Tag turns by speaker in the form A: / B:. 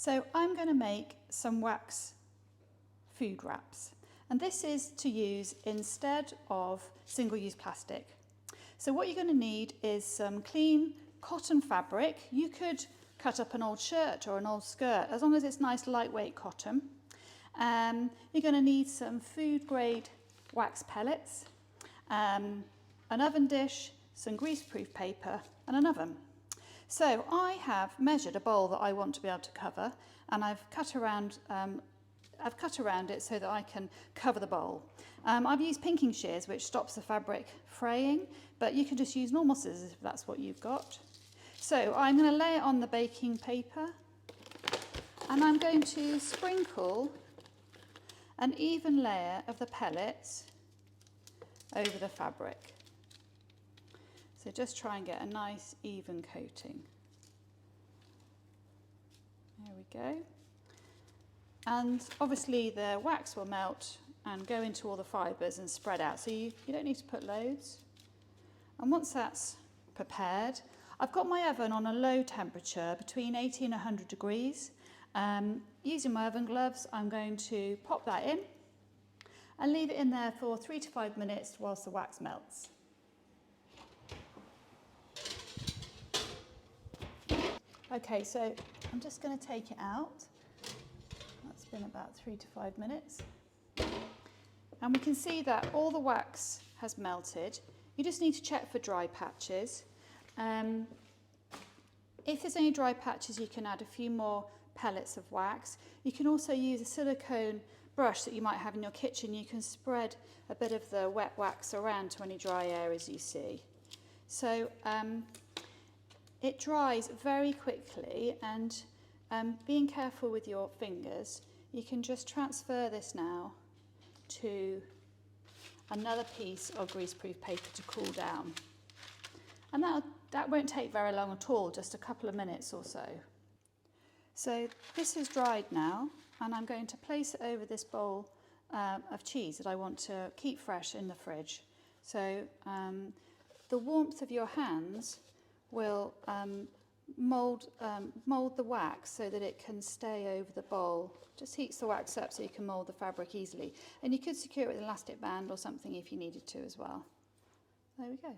A: So I'm going to make some wax food wraps, and this is to use instead of single-use plastic. So what you're going to need is some clean cotton fabric. You could cut up an old shirt or an old skirt, as long as it's nice lightweight cotton. You're going to need some food grade wax pellets, an oven dish, some greaseproof paper and an oven. So I have measured a bowl that I want to be able to cover, and I've cut around it so that I can cover the bowl. I've used pinking shears, which stops the fabric fraying, but you can just use normal scissors if that's what you've got. So I'm going to lay it on the baking paper, and I'm going to sprinkle an even layer of the pellets over the fabric. So just try and get a nice even coating. There we go. And obviously the wax will melt and go into all the fibres and spread out, so you don't need to put loads. And once that's prepared, I've got my oven on a low temperature, between 80 and 100 degrees. Using my oven gloves, I'm going to pop that in and leave it in there for 3 to 5 minutes whilst the wax melts. Okay, so I'm just going to take it out. That's been about 3 to 5 minutes. And we can see that all the wax has melted. You just need to check for dry patches. If there's any dry patches, you can add a few more pellets of wax. You can also use a silicone brush that you might have in your kitchen. You can spread a bit of the wet wax around to any dry areas you see. So it dries very quickly, and being careful with your fingers, you can just transfer this now to another piece of greaseproof paper to cool down. And that won't take very long at all, just a couple of minutes or so. So this is dried now, and I'm going to place it over this bowl of cheese that I want to keep fresh in the fridge. So the warmth of your hands will mould the wax so that it can stay over the bowl. Just heats the wax up so you can mould the fabric easily. And you could secure it with an elastic band or something if you needed to as well. There we go.